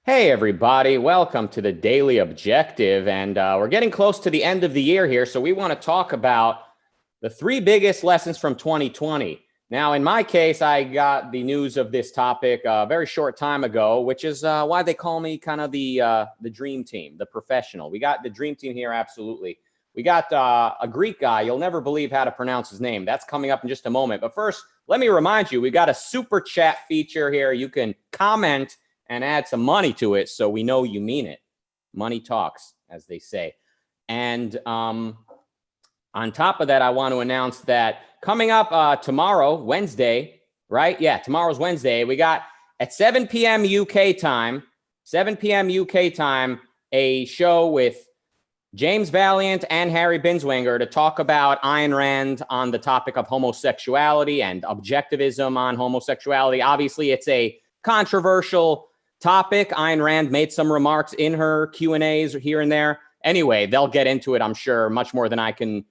Hey, everybody. Welcome to the Daily Objective. And we're getting close to the end of the year here. So we want to talk about the three biggest lessons from 2020. Now, in my case, I got the news of this topic a very short time ago, which is why they call me kind of the dream team, the professional. We got the dream team here. Absolutely. We got a Greek guy. You'll never believe how to pronounce his name. That's coming up in just a moment. But first, let me remind you, we got a super chat feature here. You can comment and add some money to it so we know you mean it. Money talks, as they say. And on top of that, I want to announce that coming up tomorrow, Wednesday, right? Yeah, tomorrow's Wednesday. We got at 7 p.m. UK time, 7 p.m. UK time, a show with James Valiant and Harry Binswanger to talk about Ayn Rand on the topic of homosexuality and objectivism on homosexuality. Obviously, it's a controversial topic. Ayn Rand made some remarks in her Q&As here and there. Anyway, they'll get into it, I'm sure, much more than I can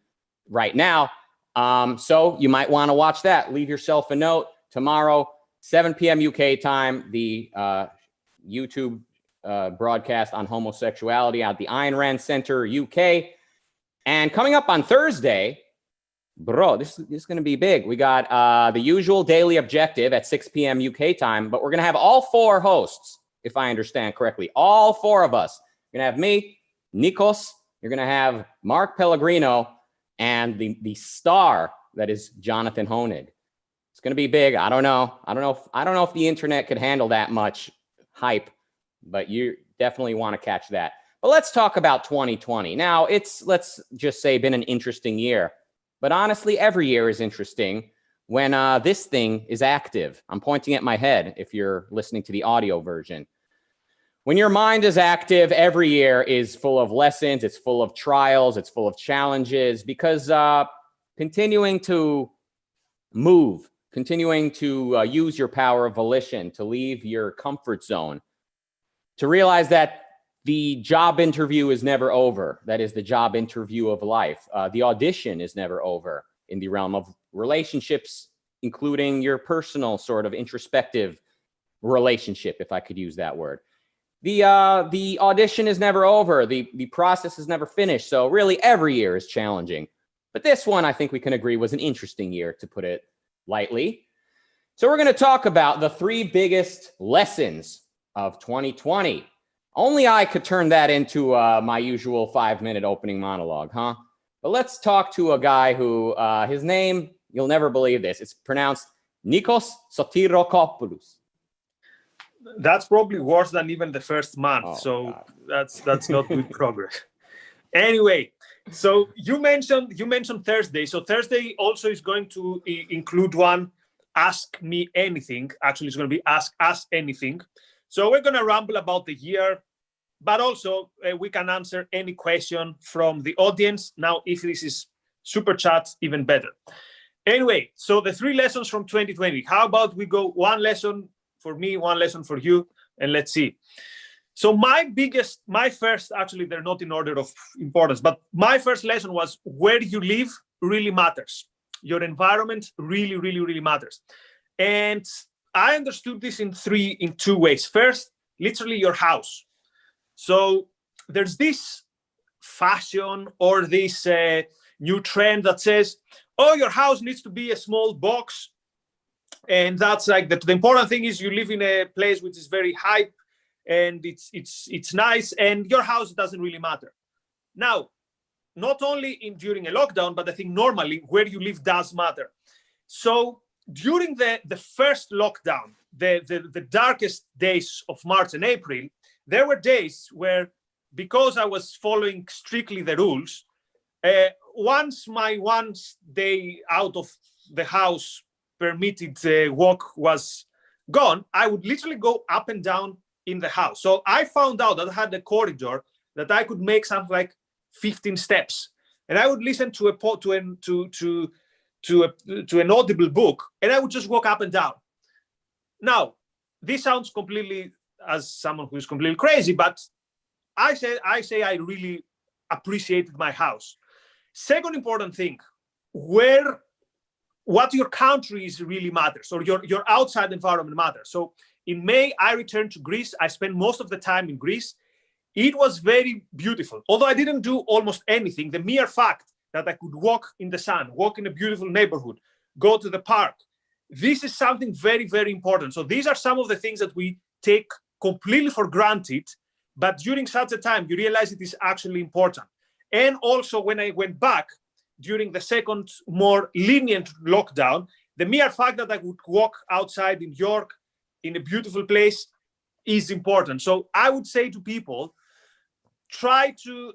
right now. So you might want to watch that. Leave yourself a note. Tomorrow, 7 p.m. UK time, the YouTube broadcast on homosexuality at the Ayn Rand Center, UK. And coming up on Thursday, bro, this is going to be big. We got the usual Daily Objective at 6 p.m. UK time, but we're going to have all four hosts, if I understand correctly. All four of us. You're going to have me, Nikos. You're going to have Mark Pellegrino, and the star that is Jonathan Honig. It's going to be big. I don't know if the internet could handle that much hype, but you definitely want to catch that. But let's talk about 2020. Now, let's just say, been an interesting year. But honestly, every year is interesting when this thing is active. I'm pointing at my head if you're listening to the audio version. When your mind is active, every year is full of lessons. It's full of trials. It's full of challenges because continuing to move, continuing to use your power of volition, to leave your comfort zone, to realize that the job interview is never over. That is the job interview of life. The audition is never over in the realm of relationships, including your personal sort of introspective relationship, if I could use that word. The audition is never over. The process is never finished. So really every year is challenging. But this one, I think we can agree, was an interesting year, to put it lightly. So we're going to talk about the three biggest lessons of 2020. Only I could turn that into my usual 5-minute opening monologue, huh? But let's talk to a guy who, his name, you'll never believe this. It's pronounced Nikos Sotirakopoulos. That's probably worse than even the first month. Oh, so God. that's not good progress. Anyway, so you mentioned Thursday. So Thursday also is going to include one Ask Me Anything. Actually, it's going to be Ask Us Anything. So we're going to ramble about the year, but also we can answer any question from the audience. Now, if this is super chat, even better. Anyway, so the three lessons from 2020. How about we go one lesson for me, one lesson for you, and let's see. So my first, actually, they're not in order of importance, but my first lesson was where you live really matters. Your environment really, really, really matters. And I understood this in two ways. First, literally your house. So there's this fashion or this new trend that says, oh, your house needs to be a small box. And that's like the important thing is you live in a place which is very hype and it's nice, and your house doesn't really matter. Now, not only during a lockdown, but I think normally where you live does matter. So during the first lockdown, the darkest days of March and April, there were days where, because I was following strictly the rules, once my one day out of the house permitted walk was gone, I would literally go up and down in the house. So I found out that I had a corridor that I could make something like 15 steps, and I would listen to an audible book, and I would just walk up and down. Now, this sounds completely, as someone who's completely crazy, but I say I really appreciated my house. Second important thing, what your country is really matters, or your outside environment matters. So In May, I returned to Greece. I spent most of the time in Greece. It was very beautiful. Although I didn't do almost anything, the mere fact that I could walk in the sun, walk in a beautiful neighborhood, go to the park, this is something very, very important. So these are some of the things that we take completely for granted, but during such a time, you realize it is actually important. And also when I went back during the second, more lenient lockdown, the mere fact that I would walk outside in York in a beautiful place is important. So I would say to people, try to,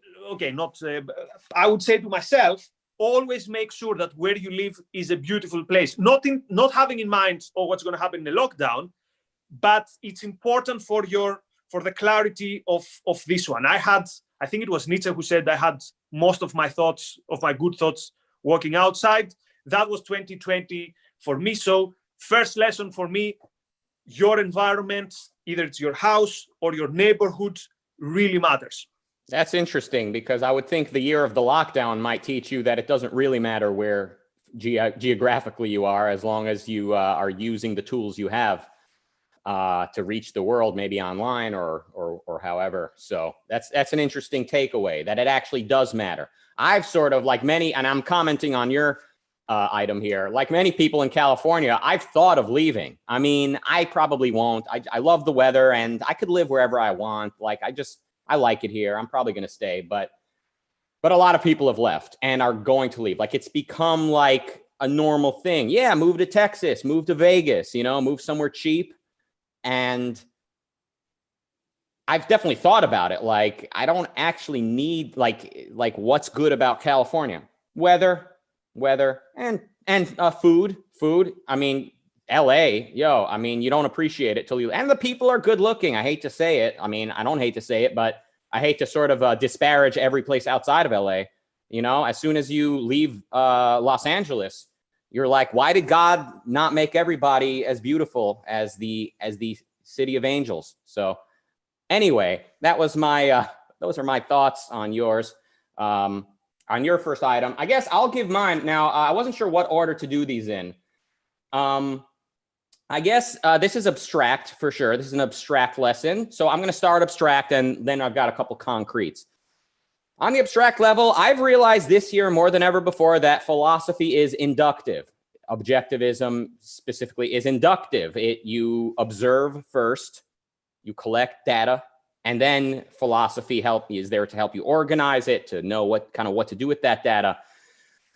I would say to myself, always make sure that where you live is a beautiful place. Not having in mind, what's going to happen in the lockdown, but it's important for the clarity of this one. I think it was Nietzsche who said I had most of my good thoughts walking outside. That was 2020 for me. So first lesson for me, your environment, either it's your house or your neighborhood, really matters. That's interesting, because I would think the year of the lockdown might teach you that it doesn't really matter where geographically you are, as long as you are using the tools you have to reach the world, maybe online or however. So that's an interesting takeaway, that it actually does matter. I've sort of, like many, and I'm commenting on your item here, like many people in California, I've thought of leaving. I mean, I probably won't. I love the weather and I could live wherever I want. Like, I like it here. I'm probably going to stay, but a lot of people have left and are going to leave. Like, it's become like a normal thing. Yeah, move to Texas, move to Vegas, move somewhere cheap. And I've definitely thought about it. Like, I don't actually need like what's good about California? Weather, and food. I mean, LA, I mean, you don't appreciate it till you, and the people are good looking. I hate to say it. I mean, I don't hate to say it, but I hate to sort of disparage every place outside of LA. As soon as you leave Los Angeles, you're like, why did God not make everybody as beautiful as the city of angels? So anyway, those are my thoughts on yours. On your first item, I guess I'll give mine. Now, I wasn't sure what order to do these in. I guess this is abstract for sure. This is an abstract lesson. So I'm going to start abstract, and then I've got a couple concretes. On the abstract level, I've realized this year more than ever before that philosophy is inductive. Objectivism specifically is inductive. You observe first, you collect data, and then philosophy is there to help you organize it, to know what to do with that data.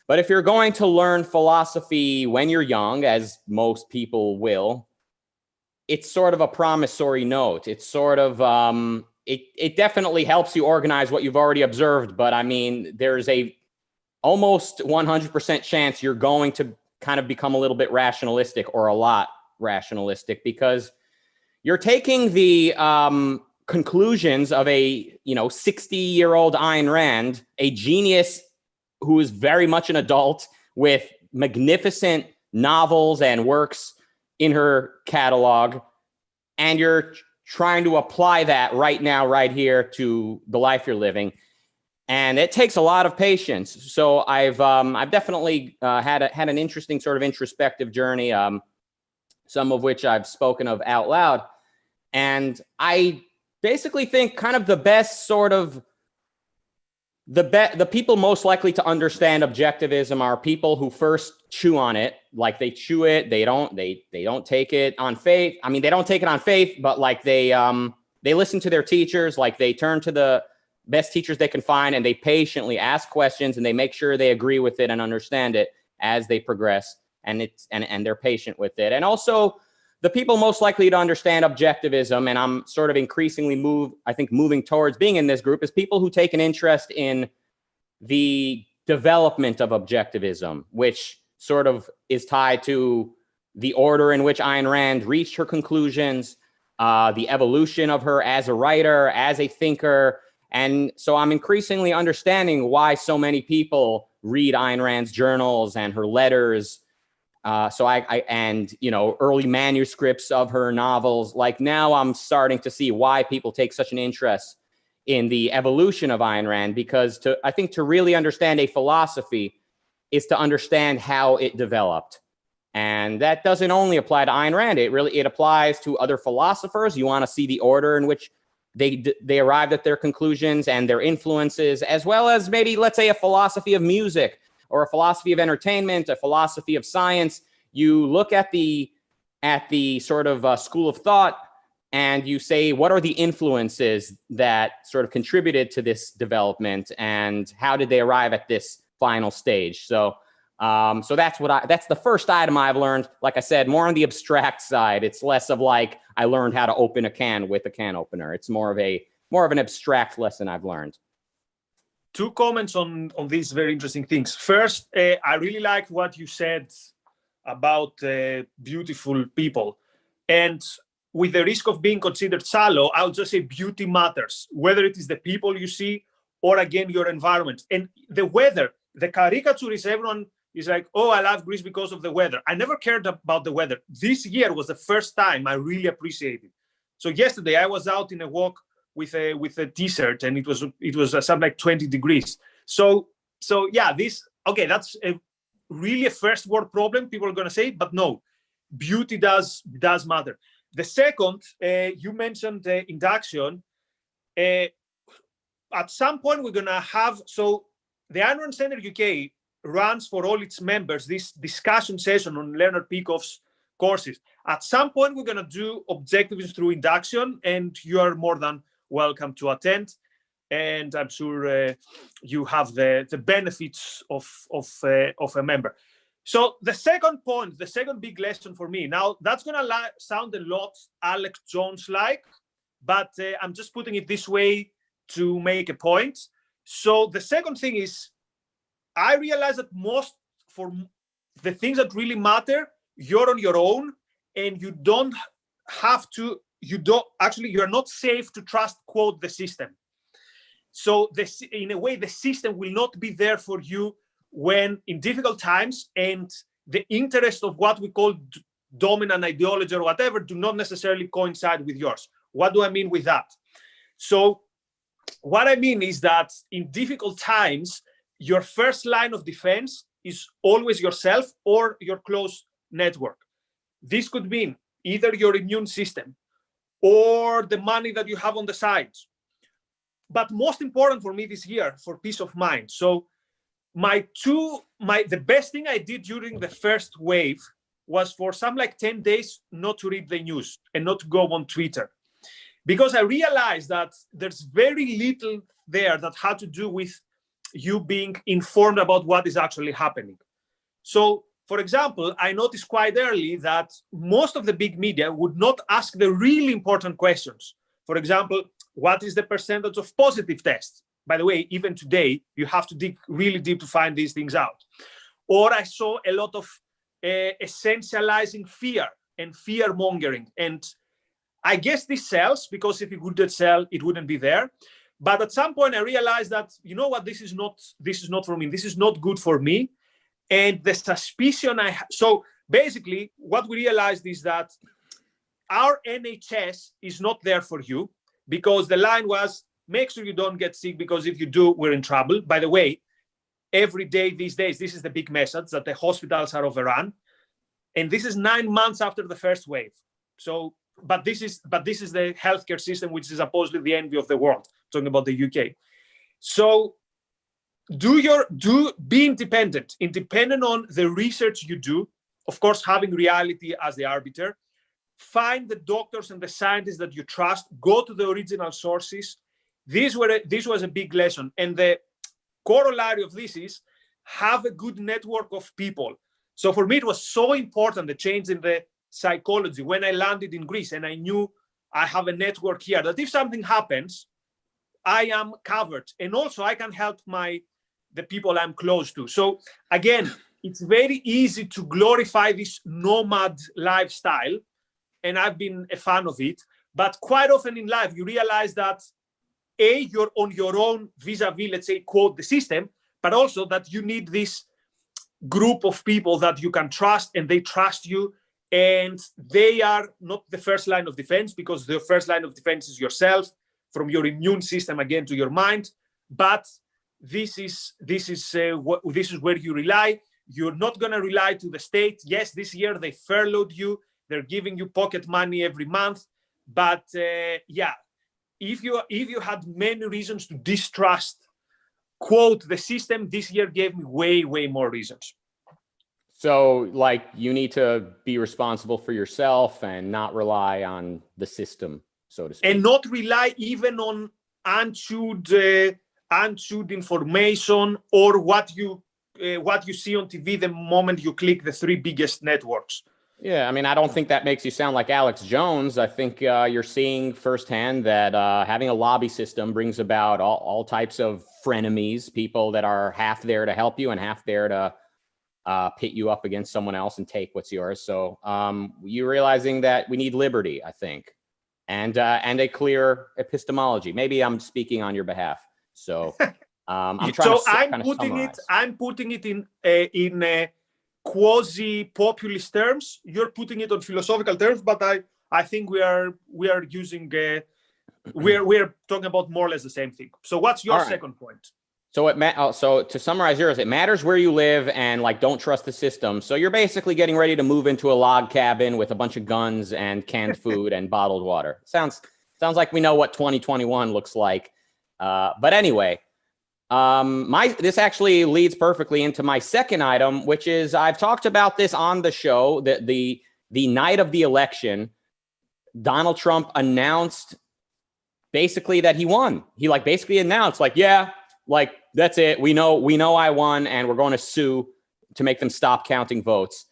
But if you're going to learn philosophy when you're young, as most people will, it's sort of a promissory note. It's sort of, it definitely helps you organize what you've already observed. But I mean, there's a almost 100% chance you're going to kind of become a little bit rationalistic, or a lot rationalistic, because you're taking the conclusions of a 60-year-old Ayn Rand, a genius who is very much an adult with magnificent novels and works in her catalog, and you're trying to apply that right now, right here, to the life you're living. And it takes a lot of patience. So I've definitely had an interesting sort of introspective journey, some of which I've spoken of out loud. And I basically think kind of the best sort of the people most likely to understand objectivism are people who first chew on it. Like, they chew it, they don't take it on faith. I mean, they don't take it on faith, but like they listen to their teachers, like they turn to the best teachers they can find, and they patiently ask questions, and they make sure they agree with it and understand it as they progress, and they're patient with it. And also, the people most likely to understand objectivism, and I'm sort of increasingly moving towards being in this group, is people who take an interest in the development of objectivism, which sort of is tied to the order in which Ayn Rand reached her conclusions, the evolution of her as a writer, as a thinker. And so I'm increasingly understanding why so many people read Ayn Rand's journals and her letters. Early manuscripts of her novels. Like, now I'm starting to see why people take such an interest in the evolution of Ayn Rand, because I think to really understand a philosophy is to understand how it developed. And that doesn't only apply to Ayn Rand. It applies to other philosophers. You want to see the order in which they arrived at their conclusions and their influences, as well as maybe, let's say, a philosophy of music or a philosophy of entertainment, a philosophy of science. You look at the sort of school of thought, and you say, what are the influences that sort of contributed to this development, and how did they arrive at this final stage? So that's the first item I've learned. Like I said, more on the abstract side. It's less of like I learned how to open a can with a can opener. It's more of an abstract lesson I've learned. Two comments on these very interesting things. First, I really like what you said about beautiful people, and with the risk of being considered shallow, I'll just say beauty matters, whether it is the people you see or again your environment and the weather. The caricature is everyone is like, oh, I love Greece because of the weather. I never cared about the weather. This year was the first time I really appreciated. So yesterday I was out in a walk with a t-shirt, and it was something like 20 degrees. So yeah, that's really a first world problem, people are going to say, but no, beauty does matter. The second, you mentioned induction. At some point we're going to have, so the Ayn Rand Center UK runs for all its members this discussion session on Leonard Peikoff's courses. At some point, we're going to do objectives through induction, and you are more than welcome to attend. And I'm sure you have the benefits of a member. So the second point, the second big lesson for me, now that's going to sound a lot Alex Jones-like, but I'm just putting it this way to make a point. So the second thing is, I realize that for the things that really matter, you're on your own, and you're not safe to trust, quote, the system. So in a way, the system will not be there for you when in difficult times, and the interest of what we call dominant ideology or whatever do not necessarily coincide with yours. What do I mean with that? So what I mean is that in difficult times, your first line of defense is always yourself or your close network. This could mean either your immune system or the money that you have on the sides. But most important for me this year, for peace of mind. So the best thing I did during the first wave was for some like 10 days not to read the news and not to go on Twitter. Because I realized that there's very little there that had to do with you being informed about what is actually happening. So, for example, I noticed quite early that most of the big media would not ask the really important questions. For example, what is the percentage of positive tests? By the way, even today, you have to dig really deep to find these things out. Or I saw a lot of essentializing fear and fear mongering. And I guess this sells, because if it wouldn't sell, it wouldn't be there. But at some point I realized that, you know what, this is not for me. This is not good for me. And the suspicion so basically what we realized is that our NHS is not there for you, because the line was, make sure you don't get sick, because if you do, we're in trouble. By the way, every day these days, this is the big message, that the hospitals are overrun. And this is 9 months after the first wave. So, but this is the healthcare system, which is supposedly the envy of the world, talking about the UK. So be independent on the research you do, of course, having reality as the arbiter. Find the doctors and the scientists that you trust, go to the original sources. This was a big lesson. And the corollary of this is have a good network of people. So for me, it was so important, the change in the psychology when I landed in Greece, and I knew I have a network here that if something happens, I am covered, and also I can help the people I'm close to. So again, it's very easy to glorify this nomad lifestyle, and I've been a fan of it. But quite often in life, you realize that you're on your own vis-a-vis, let's say, quote, the system, but also that you need this group of people that you can trust, and they trust you. And they are not the first line of defense, because the first line of defense is yourself, from your immune system again to your mind. But this is where you rely. You're not going to rely to the state. Yes, this year they furloughed you. They're giving you pocket money every month. But yeah, if you had many reasons to distrust, quote, the system, this year gave me way, way more reasons. So, like, you need to be responsible for yourself and not rely on the system, so to speak. And not rely even on unchewed information or what you see on TV the moment you click the 3 biggest networks. Yeah, I mean, I don't think that makes you sound like Alex Jones. I think you're seeing firsthand that having a lobby system brings about all types of frenemies, people that are half there to help you and half there to pit you up against someone else and take what's yours. So you're realizing that we need liberty, I think, and a clear epistemology. Maybe I'm speaking on your behalf. So I'm trying I'm putting it in quasi-populist terms. You're putting it on philosophical terms, but I think we are using we're talking about more or less the same thing. So what's your second point? So so to summarize yours, it matters where you live and like don't trust the system. So you're basically getting ready to move into a log cabin with a bunch of guns and canned food and bottled water. Sounds like we know what 2021 looks like. But anyway, this actually leads perfectly into my second item, which is I've talked about this on the show that the night of the election, Donald Trump announced basically that he won. He basically announced yeah, that's it. We know I won and we're going to sue to make them stop counting votes.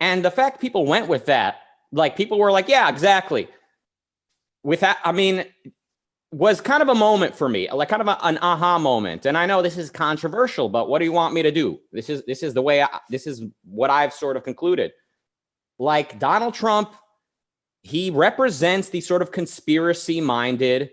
And the fact people went with that, people were like, yeah, exactly. With that, I mean, was kind of a moment for me, kind of an aha moment. And I know this is controversial, but what do you want me to do? This is the way this is what I've sort of concluded. Donald Trump, he represents the sort of conspiracy-minded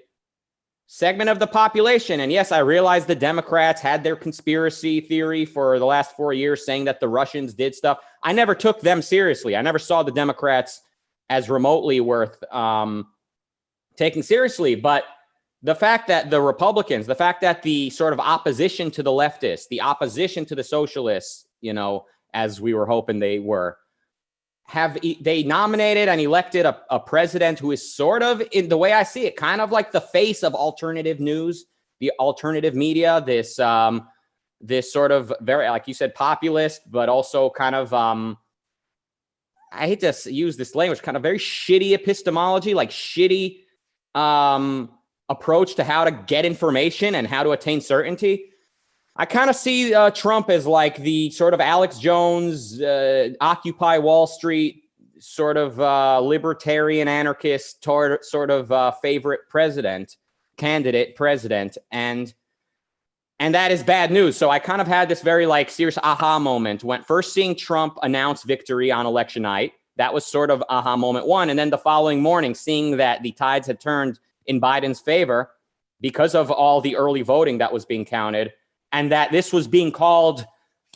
segment of the population. And yes, I realize the Democrats had their conspiracy theory for the last 4 years saying that the Russians did stuff. I never took them seriously. I never saw the Democrats as remotely worth taking seriously. But the fact that the Republicans, the fact that the sort of opposition to the leftists, the opposition to the socialists, as we were hoping they were, they nominated and elected a president who is sort of, in the way I see it, kind of like the face of alternative news, the alternative media, this sort of very, like you said, populist, but also kind of, I hate to use this language, kind of very shitty epistemology, shitty approach to how to get information and how to attain certainty. I kind of see Trump as the sort of Alex Jones, Occupy Wall Street, sort of libertarian anarchist sort of favorite candidate president. And that is bad news. So I kind of had this very serious aha moment when first seeing Trump announce victory on election night. That was sort of aha moment one. And then the following morning, seeing that the tides had turned in Biden's favor because of all the early voting that was being counted, and that this was being called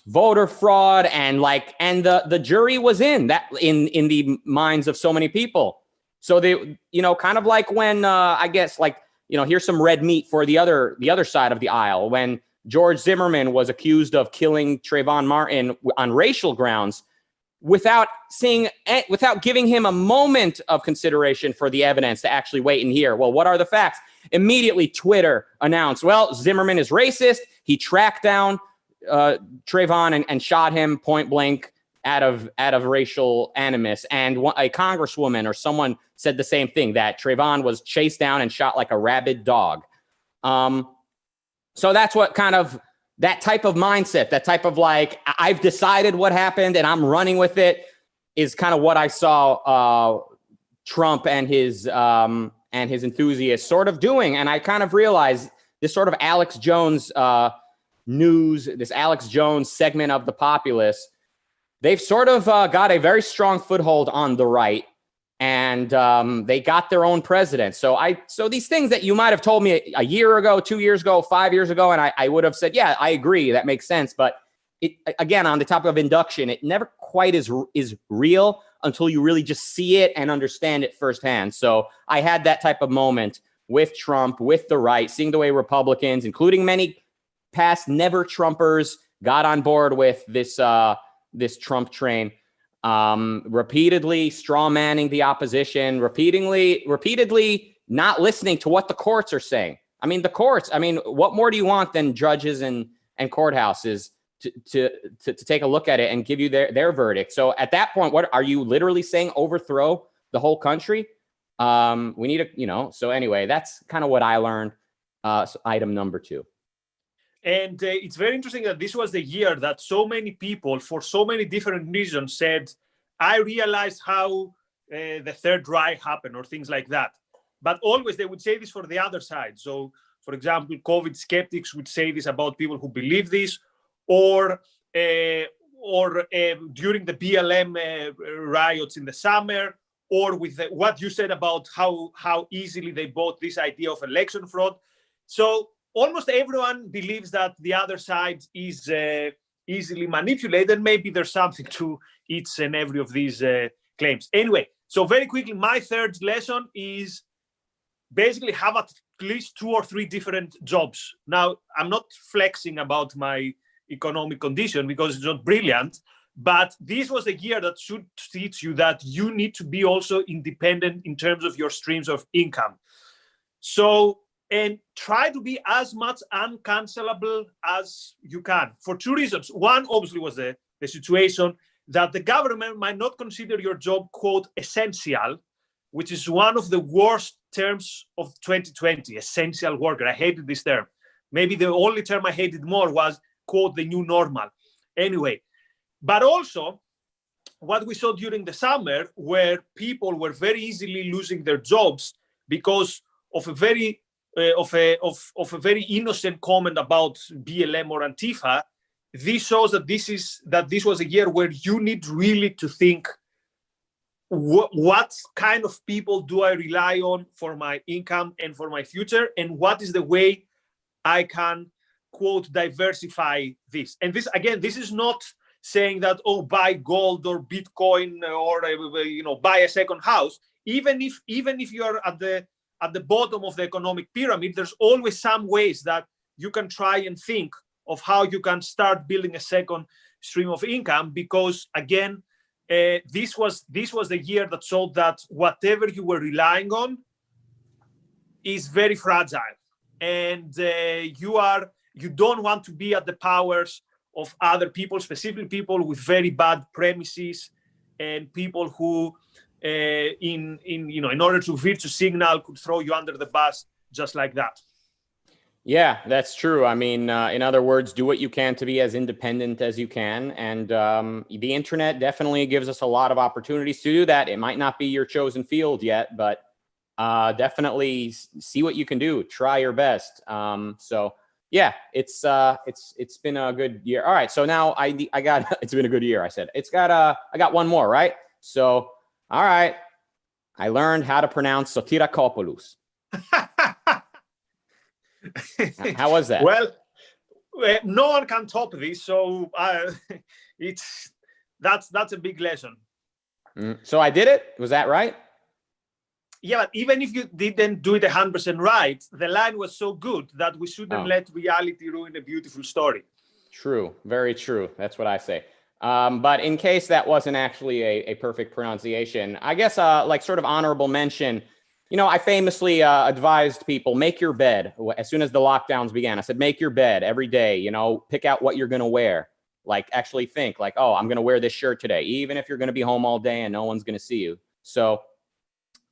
voter fraud, and the jury was in the minds of so many people. So they, kind of like when I guess here's some red meat for the other side of the aisle. When George Zimmerman was accused of killing Trayvon Martin on racial grounds, without giving him a moment of consideration for the evidence to actually wait and hear. Well, what are the facts? Immediately, Twitter announced, well, Zimmerman is racist. He tracked down Trayvon and shot him point blank out of racial animus. And a congresswoman or someone said the same thing, that Trayvon was chased down and shot like a rabid dog. So that's what kind of that type of mindset, that type of I've decided what happened and I'm running with it, is kind of what I saw Trump and his enthusiasts sort of doing. And I kind of realized this sort of Alex Jones news, this Alex Jones segment of the populace, they've sort of got a very strong foothold on the right, and they got their own president. So these things that you might have told me a year ago, 2 years ago, 5 years ago, and I would have said, yeah, I agree, that makes sense. But it, again, on the topic of induction, it never quite is real until you really just see it and understand it firsthand. So I had that type of moment with Trump, with the right, seeing the way Republicans, including many past never Trumpers, got on board with this this Trump train, repeatedly straw manning the opposition, repeatedly not listening to what the courts are saying. I mean, the courts. I mean, what more do you want than judges and courthouses to take a look at it and give you their verdict? So at that point, what are you literally saying? Overthrow the whole country? We need a, so anyway, that's kind of what I learned. So item number 2. And it's very interesting that this was the year that so many people, for so many different reasons, said, I realized how the Third Reich happened, or things like that. But always they would say this for the other side. So, for example, COVID skeptics would say this about people who believe this, or during the BLM riots in the summer, or with what you said about how easily they bought this idea of election fraud. So almost everyone believes that the other side is easily manipulated. Maybe there's something to each and every of these claims. Anyway, so very quickly, my third lesson is basically have at least 2 or 3 different jobs. Now, I'm not flexing about my economic condition because it's not brilliant, but this was a year that should teach you that you need to be also independent in terms of your streams of income. So, and try to be as much uncancelable as you can for 2 reasons. One, obviously, was the situation that the government might not consider your job, quote, essential, which is one of the worst terms of 2020, essential worker. I hated this term. Maybe the only term I hated more was, quote, the new normal. Anyway, but also what we saw during the summer, where people were very easily losing their jobs because of a very very innocent comment about BLM or Antifa. This shows that this was a year where you need really to think, what kind of people do I rely on for my income and for my future, and what is the way I can, quote, diversify this. And this, again, this is not saying that, oh, buy gold or Bitcoin or buy a second house. Even if you are at the bottom of the economic pyramid, there's always some ways that you can try and think of how you can start building a second stream of income, because again, this was the year that showed that whatever you were relying on is very fragile, and you don't want to be at the powers of other people, specifically people with very bad premises and people who, in order to virtue signal, could throw you under the bus just like that. Yeah, that's true. I mean, in other words, do what you can to be as independent as you can. And the internet definitely gives us a lot of opportunities to do that. It might not be your chosen field yet, but definitely see what you can do. Try your best. So yeah, it's been a good year. All right. So now I got, it's been a good year. I said, I got one more, right? So, all right. I learned how to pronounce Sotirakopoulos. How was that? Well, no one can top this, so that's a big lesson. So I did it. Was that right? Yeah, but even if you didn't do it 100% right, the line was so good that we shouldn't let reality ruin a beautiful story. True, very true. That's what I say. But in case that wasn't actually a perfect pronunciation, I guess like sort of honorable mention. I famously advised people, make your bed. As soon as the lockdowns began, I said, make your bed every day, pick out what you're going to wear. Like actually think like, oh, I'm going to wear this shirt today, even if you're going to be home all day and no one's going to see you. So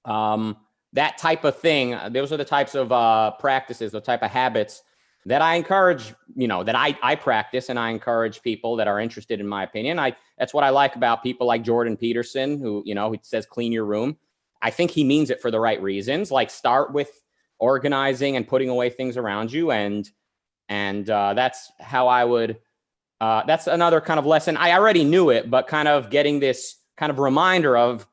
that type of thing, those are the types of practices, the type of habits that I encourage, that I practice, and I encourage people that are interested in my opinion. That's what I like about people like Jordan Peterson, who, he says, clean your room. I think he means it for the right reasons. Like start with organizing and putting away things around you. And that's how I would, that's another kind of lesson. I already knew it, but kind of getting this kind of reminder of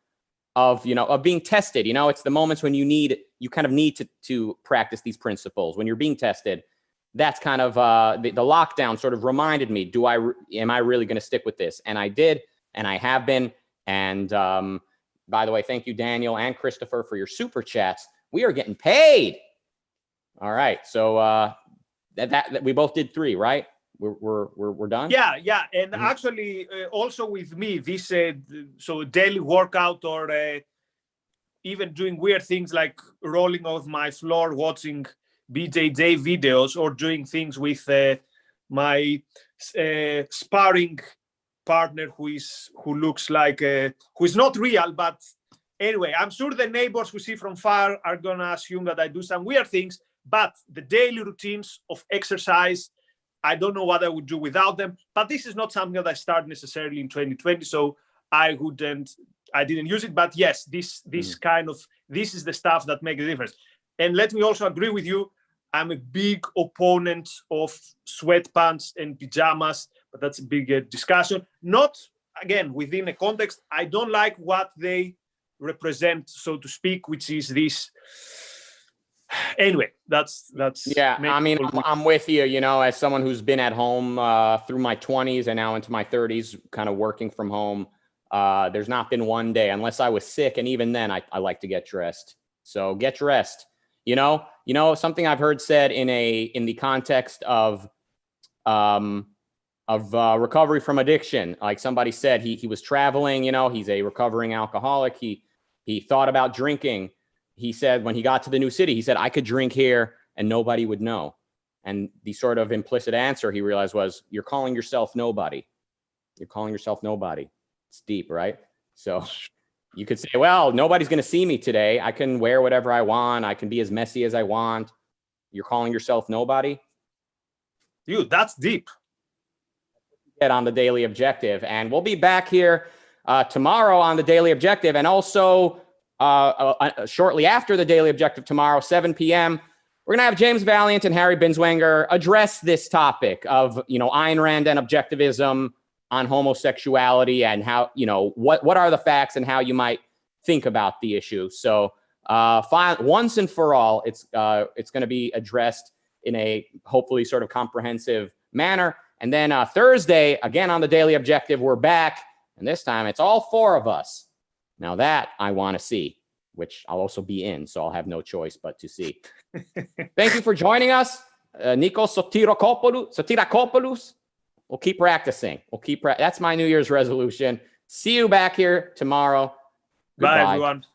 being tested. It's the moments when you kind of need to practice these principles when you're being tested. That's kind of the lockdown sort of reminded me, am I really going to stick with this? And I did, and I have been. And by the way, thank you, Daniel and Christopher, for your super chats. We are getting paid. All right. So that we both did 3, right? we're done. Yeah, and actually, also with me, this so daily workout or even doing weird things like rolling off my floor, watching BJJ videos, or doing things with my sparring partner who looks like who is not real, but anyway, I'm sure the neighbors who see from far are gonna assume that I do some weird things. But the daily routines of exercise, I don't know what I would do without them. But this is not something that I started necessarily in 2020, so I didn't use it. But yes, this is the stuff that makes a difference. And let me also agree with you. I'm a big opponent of sweatpants and pajamas, but that's a big discussion. Not, again, within a context. I don't like what they represent, so to speak, which is this. Anyway, that's yeah. I mean, I'm with you. You know, as someone who's been at home through my 20s and now into my 30s, kind of working from home, there's not been one day, unless I was sick, and even then, I like to get dressed. So get dressed. You know, something I've heard said in the context of recovery from addiction. Like somebody said, he was traveling. You know, he's a recovering alcoholic. He thought about drinking. He said when he got to the new city, he said, I could drink here and nobody would know. And the sort of implicit answer he realized was, you're calling yourself nobody. You're calling yourself nobody. It's deep, right? So you could say, well, nobody's going to see me today. I can wear whatever I want. I can be as messy as I want. You're calling yourself nobody? Dude, that's deep. Get on the Daily Objective. And we'll be back here tomorrow on the Daily Objective, and also shortly after the Daily Objective tomorrow, 7 p.m., we're going to have James Valiant and Harry Binswanger address this topic of, Ayn Rand and objectivism on homosexuality, and how, what are the facts and how you might think about the issue. So once and for all, it's going to be addressed in a hopefully sort of comprehensive manner. And then Thursday, again on the Daily Objective, we're back. And this time it's all four of us. Now that I want to see, which I'll also be in, so I'll have no choice but to see. Thank you for joining us. Nikos Sotirakopoulos. We'll keep practicing. That's my New Year's resolution. See you back here tomorrow. Goodbye. Bye, everyone.